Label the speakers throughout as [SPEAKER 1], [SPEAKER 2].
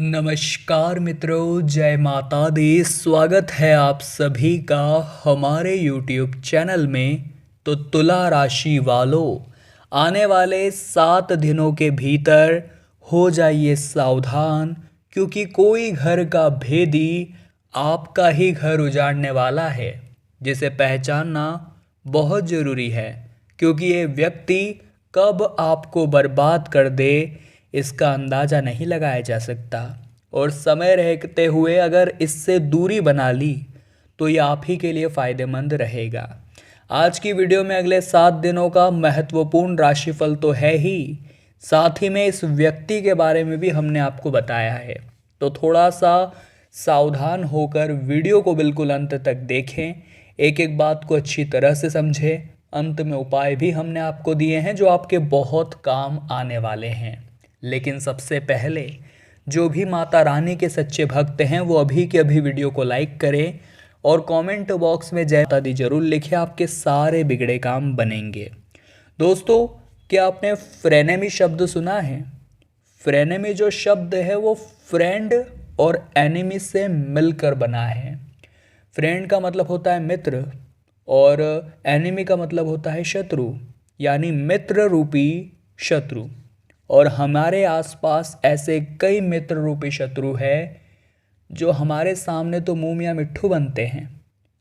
[SPEAKER 1] नमस्कार मित्रों, जय माता दी। स्वागत है आप सभी का हमारे YouTube चैनल में। तो तुला राशि वालों, आने वाले 7 दिनों के भीतर हो जाइए सावधान, क्योंकि कोई घर का भेदी आपका ही घर उजाड़ने वाला है, जिसे पहचानना बहुत ज़रूरी है। क्योंकि ये व्यक्ति कब आपको बर्बाद कर दे, इसका अंदाज़ा नहीं लगाया जा सकता। और समय रहते हुए अगर इससे दूरी बना ली तो ये आप ही के लिए फ़ायदेमंद रहेगा। आज की वीडियो में अगले 7 दिनों का महत्वपूर्ण राशिफल तो है ही, साथ ही में इस व्यक्ति के बारे में भी हमने आपको बताया है। तो थोड़ा सा सावधान होकर वीडियो को बिल्कुल अंत तक देखें, एक एक बात को अच्छी तरह से समझें। अंत में उपाय भी हमने आपको दिए हैं जो आपके बहुत काम आने वाले हैं। लेकिन सबसे पहले जो भी माता रानी के सच्चे भक्त हैं वो अभी के अभी वीडियो को लाइक करें और कमेंट बॉक्स में जय माता दी जरूर लिखें, आपके सारे बिगड़े काम बनेंगे। दोस्तों, क्या आपने फ्रेनेमी शब्द सुना है? फ्रेनेमी जो शब्द है वो फ्रेंड और एनिमी से मिलकर बना है। फ्रेंड का मतलब होता है मित्र और एनिमी का मतलब होता है शत्रु, यानी मित्र रूपी शत्रु। और हमारे आसपास ऐसे कई मित्र रूपी शत्रु है जो हमारे सामने तो मुँह मियाँ मिट्ठू बनते हैं,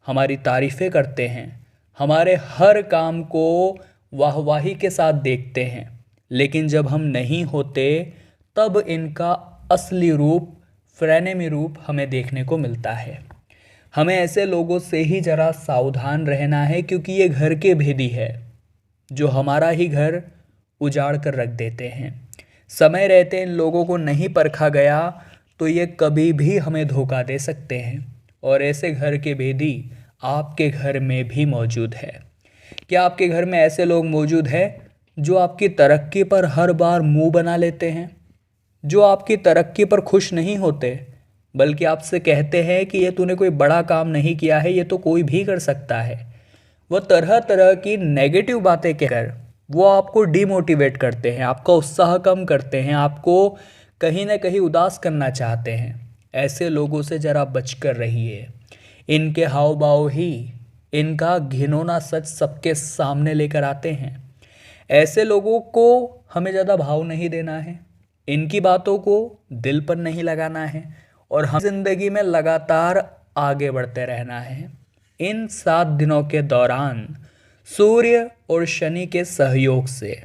[SPEAKER 1] हमारी तारीफ़ें करते हैं, हमारे हर काम को वाहवाही के साथ देखते हैं, लेकिन जब हम नहीं होते तब इनका असली रूप, फ्रेनेमी रूप हमें देखने को मिलता है। हमें ऐसे लोगों से ही ज़रा सावधान रहना है, क्योंकि ये घर के भेदी है जो हमारा ही घर उजाड़ कर रख देते हैं। समय रहते इन लोगों को नहीं परखा गया तो ये कभी भी हमें धोखा दे सकते हैं, और ऐसे घर के भेदी आपके घर में भी मौजूद है। क्या आपके घर में ऐसे लोग मौजूद हैं जो आपकी तरक्की पर हर बार मुंह बना लेते हैं, जो आपकी तरक्की पर खुश नहीं होते, बल्कि आपसे कहते हैं कि ये तूने कोई बड़ा काम नहीं किया है, ये तो कोई भी कर सकता है। वह तरह तरह की नेगेटिव बातें कहकर वो आपको डिमोटिवेट करते हैं, आपका उत्साह कम करते हैं, आपको कहीं ना कहीं उदास करना चाहते हैं। ऐसे लोगों से ज़रा बचकर रहिए। इनके हाव भाव ही इनका घिनौना सच सबके सामने लेकर आते हैं। ऐसे लोगों को हमें ज़्यादा भाव नहीं देना है, इनकी बातों को दिल पर नहीं लगाना है, और हम जिंदगी में लगातार आगे बढ़ते रहना है। इन 7 दिनों के दौरान सूर्य और शनि के सहयोग से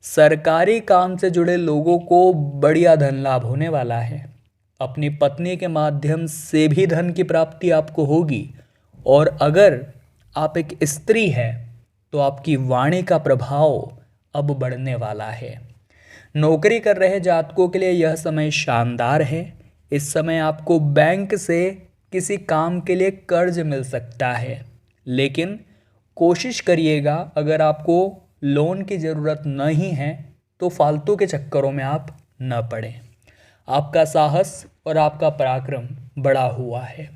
[SPEAKER 1] सरकारी काम से जुड़े लोगों को बढ़िया धन लाभ होने वाला है। अपनी पत्नी के माध्यम से भी धन की प्राप्ति आपको होगी, और अगर आप एक स्त्री हैं तो आपकी वाणी का प्रभाव अब बढ़ने वाला है। नौकरी कर रहे जातकों के लिए यह समय शानदार है। इस समय आपको बैंक से किसी काम के लिए कर्ज मिल सकता है, लेकिन कोशिश करिएगा अगर आपको लोन की ज़रूरत नहीं है तो फालतू के चक्करों में आप न पड़ें। आपका साहस और आपका पराक्रम बढ़ा हुआ है।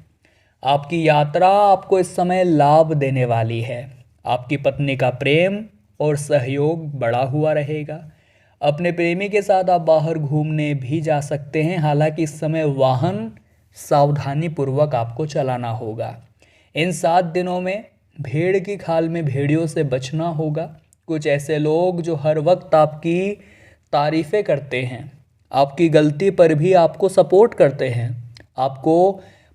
[SPEAKER 1] आपकी यात्रा आपको इस समय लाभ देने वाली है। आपकी पत्नी का प्रेम और सहयोग बढ़ा हुआ रहेगा। अपने प्रेमी के साथ आप बाहर घूमने भी जा सकते हैं, हालांकि इस समय वाहन सावधानी पूर्वक आपको चलाना होगा। इन 7 दिनों में भेड़ की खाल में भेड़ियों से बचना होगा। कुछ ऐसे लोग जो हर वक्त आपकी तारीफ़ें करते हैं, आपकी गलती पर भी आपको सपोर्ट करते हैं, आपको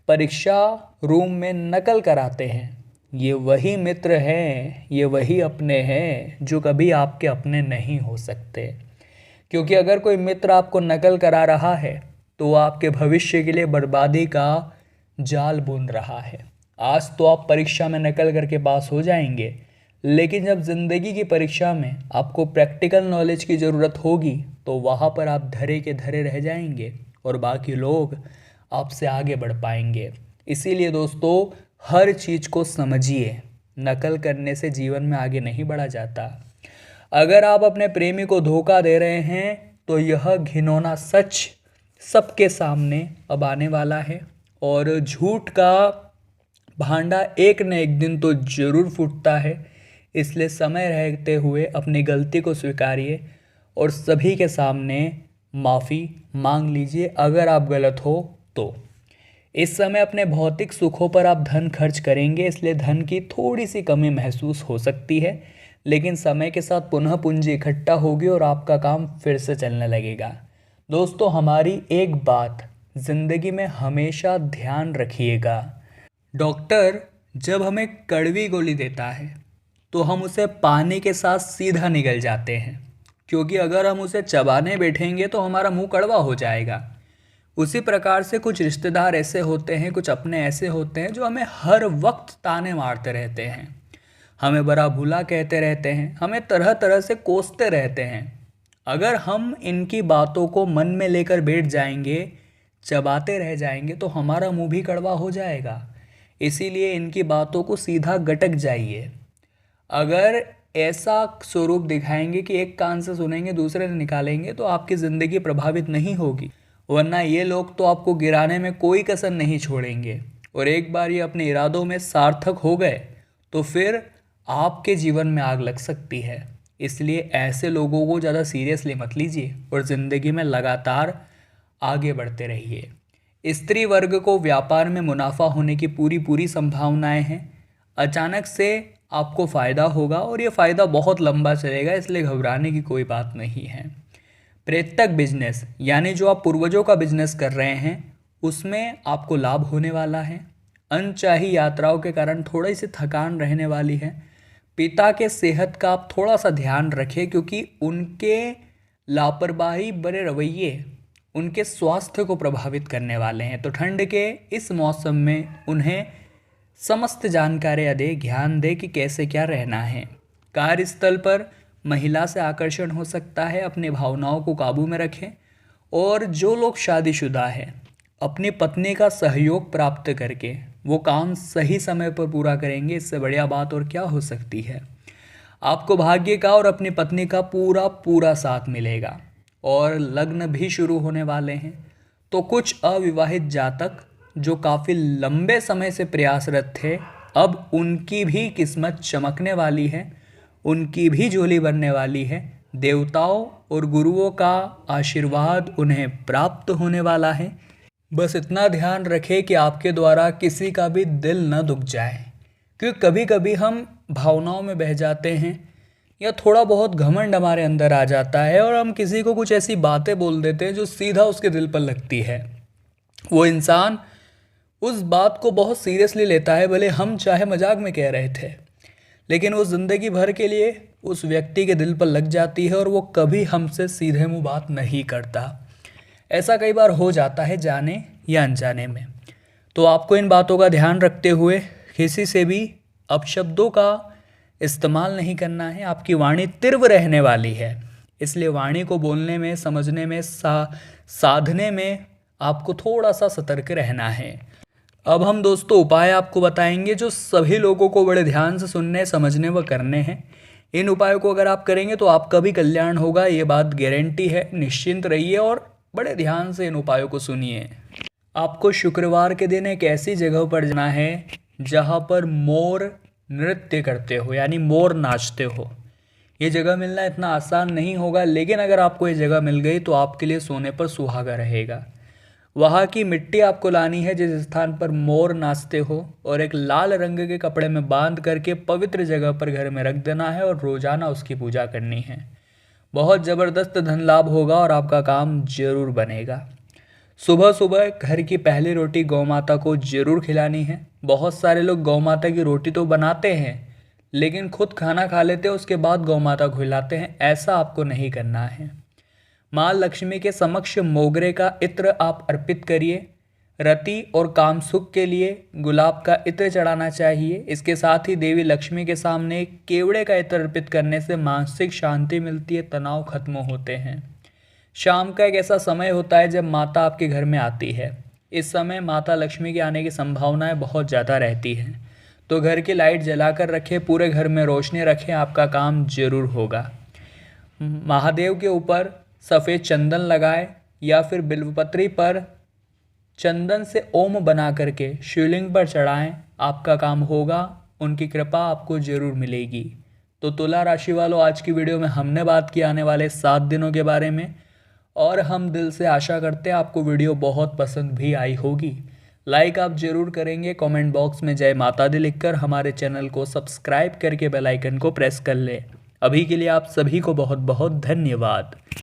[SPEAKER 1] परीक्षा रूम में नकल कराते हैं, ये वही मित्र हैं, ये वही अपने हैं जो कभी आपके अपने नहीं हो सकते। क्योंकि अगर कोई मित्र आपको नकल करा रहा है तो वो आपके भविष्य के लिए बर्बादी का जाल बुन रहा है। आज तो आप परीक्षा में नकल करके पास हो जाएंगे, लेकिन जब ज़िंदगी की परीक्षा में आपको प्रैक्टिकल नॉलेज की ज़रूरत होगी तो वहाँ पर आप धरे के धरे रह जाएंगे और बाकी लोग आपसे आगे बढ़ पाएंगे। इसीलिए दोस्तों, हर चीज़ को समझिए। नकल करने से जीवन में आगे नहीं बढ़ा जाता। अगर आप अपने प्रेमी को धोखा दे रहे हैं तो यह घिनौना सच सबके सामने अब आने वाला है, और झूठ का भांडा एक न एक दिन तो ज़रूर फूटता है। इसलिए समय रहते हुए अपनी गलती को स्वीकारिए और सभी के सामने माफ़ी मांग लीजिए अगर आप गलत हो तो। इस समय अपने भौतिक सुखों पर आप धन खर्च करेंगे, इसलिए धन की थोड़ी सी कमी महसूस हो सकती है, लेकिन समय के साथ पुनः पूंजी इकट्ठा होगी और आपका काम फिर से चलने लगेगा। दोस्तों, हमारी एक बात ज़िंदगी में हमेशा ध्यान रखिएगा। डॉक्टर जब हमें कड़वी गोली देता है तो हम उसे पानी के साथ सीधा निगल जाते हैं, क्योंकि अगर हम उसे चबाने बैठेंगे तो हमारा मुंह कड़वा हो जाएगा। उसी प्रकार से कुछ रिश्तेदार ऐसे होते हैं, कुछ अपने ऐसे होते हैं जो हमें हर वक्त ताने मारते रहते हैं, हमें बड़ा भूला कहते रहते हैं, हमें तरह तरह से कोसते रहते हैं। अगर हम इनकी बातों को मन में लेकर बैठ जाएंगे, चबाते रह जाएंगे, तो हमारा मुंह भी कड़वा हो जाएगा। इसीलिए इनकी बातों को सीधा गटक जाइए। अगर ऐसा स्वरूप दिखाएंगे कि एक कान से सुनेंगे दूसरे से निकालेंगे तो आपकी ज़िंदगी प्रभावित नहीं होगी, वरना ये लोग तो आपको गिराने में कोई कसर नहीं छोड़ेंगे। और एक बार ये अपने इरादों में सार्थक हो गए तो फिर आपके जीवन में आग लग सकती है। इसलिए ऐसे लोगों को ज़्यादा सीरियसली मत लीजिए और ज़िंदगी में लगातार आगे बढ़ते रहिए। स्त्री वर्ग को व्यापार में मुनाफा होने की पूरी पूरी संभावनाएं हैं। अचानक से आपको फ़ायदा होगा और ये फ़ायदा बहुत लंबा चलेगा, इसलिए घबराने की कोई बात नहीं है। प्रेतक बिजनेस यानी जो आप पूर्वजों का बिजनेस कर रहे हैं उसमें आपको लाभ होने वाला है। अनचाही यात्राओं के कारण थोड़ी सी थकान रहने वाली है। पिता के सेहत का आप थोड़ा सा ध्यान रखें, क्योंकि उनके लापरवाही भरे रवैये उनके स्वास्थ्य को प्रभावित करने वाले हैं। तो ठंड के इस मौसम में उन्हें समस्त जानकारी दे, ध्यान दे कि कैसे क्या रहना है। कार्यस्थल पर महिला से आकर्षण हो सकता है, अपनी भावनाओं को काबू में रखें। और जो लोग शादीशुदा हैं, अपनी पत्नी का सहयोग प्राप्त करके वो काम सही समय पर पूरा करेंगे, इससे बढ़िया बात और क्या हो सकती है। आपको भाग्य का और अपनी पत्नी का पूरा पूरा साथ मिलेगा और लग्न भी शुरू होने वाले हैं। तो कुछ अविवाहित जातक जो काफ़ी लंबे समय से प्रयासरत थे, अब उनकी भी किस्मत चमकने वाली है, उनकी भी झोली भरने वाली है। देवताओं और गुरुओं का आशीर्वाद उन्हें प्राप्त होने वाला है। बस इतना ध्यान रखें कि आपके द्वारा किसी का भी दिल न दुख जाए, क्योंकि कभी कभी हम भावनाओं में बह जाते हैं या थोड़ा बहुत घमंड हमारे अंदर आ जाता है और हम किसी को कुछ ऐसी बातें बोल देते हैं जो सीधा उसके दिल पर लगती है। वो इंसान उस बात को बहुत सीरियसली लेता है, भले हम चाहे मजाक में कह रहे थे, लेकिन वो ज़िंदगी भर के लिए उस व्यक्ति के दिल पर लग जाती है और वो कभी हमसे सीधे मुंह बात नहीं करता। ऐसा कई बार हो जाता है, जाने या अनजाने में। तो आपको इन बातों का ध्यान रखते हुए किसी से भी अपशब्दों का इस्तेमाल नहीं करना है। आपकी वाणी तीव्र रहने वाली है, इसलिए वाणी को बोलने में, समझने में, साधने में आपको थोड़ा सा सतर्क रहना है। अब हम दोस्तों उपाय आपको बताएंगे जो सभी लोगों को बड़े ध्यान से सुनने, समझने व करने हैं। इन उपायों को अगर आप करेंगे तो आपका भी कल्याण होगा, ये बात गारंटी है। निश्चिंत रहिए और बड़े ध्यान से इन उपायों को सुनिए। आपको शुक्रवार के दिन एक ऐसी जगह पर जाना है जहाँ पर मोर नृत्य करते हो, यानी मोर नाचते हो। ये जगह मिलना इतना आसान नहीं होगा, लेकिन अगर आपको ये जगह मिल गई तो आपके लिए सोने पर सुहागा रहेगा। वहाँ की मिट्टी आपको लानी है जिस स्थान पर मोर नाचते हो, और एक लाल रंग के कपड़े में बांध करके पवित्र जगह पर घर में रख देना है और रोजाना उसकी पूजा करनी है। बहुत ज़बरदस्त धन लाभ होगा और आपका काम जरूर बनेगा। सुबह सुबह घर की पहली रोटी गौ माता को जरूर खिलानी है। बहुत सारे लोग गौ माता की रोटी तो बनाते हैं लेकिन खुद खाना खा लेते हैं, उसके बाद गौ माता को खिलाते हैं। ऐसा आपको नहीं करना है। माँ लक्ष्मी के समक्ष मोगरे का इत्र आप अर्पित करिए। रति और काम सुख के लिए गुलाब का इत्र चढ़ाना चाहिए। इसके साथ ही देवी लक्ष्मी के सामने केवड़े का इत्र अर्पित करने से मानसिक शांति मिलती है, तनाव खत्म होते हैं। शाम का एक ऐसा समय होता है जब माता आपके घर में आती है। इस समय माता लक्ष्मी के आने की संभावनाएं बहुत ज़्यादा रहती हैं, तो घर की लाइट जलाकर रखें, पूरे घर में रोशनी रखें, आपका काम जरूर होगा। महादेव के ऊपर सफ़ेद चंदन लगाएं या फिर बिल्वपत्री पर चंदन से ओम बना करके शिवलिंग पर चढ़ाएं, आपका काम होगा, उनकी कृपा आपको जरूर मिलेगी। तो तुला राशि वालों, आज की वीडियो में हमने बात की आने वाले 7 दिनों के बारे में, और हम दिल से आशा करते हैं आपको वीडियो बहुत पसंद भी आई होगी। लाइक आप ज़रूर करेंगे, कमेंट बॉक्स में जय माता दी लिखकर हमारे चैनल को सब्सक्राइब करके बेल आइकन को प्रेस कर लें। अभी के लिए आप सभी को बहुत बहुत धन्यवाद।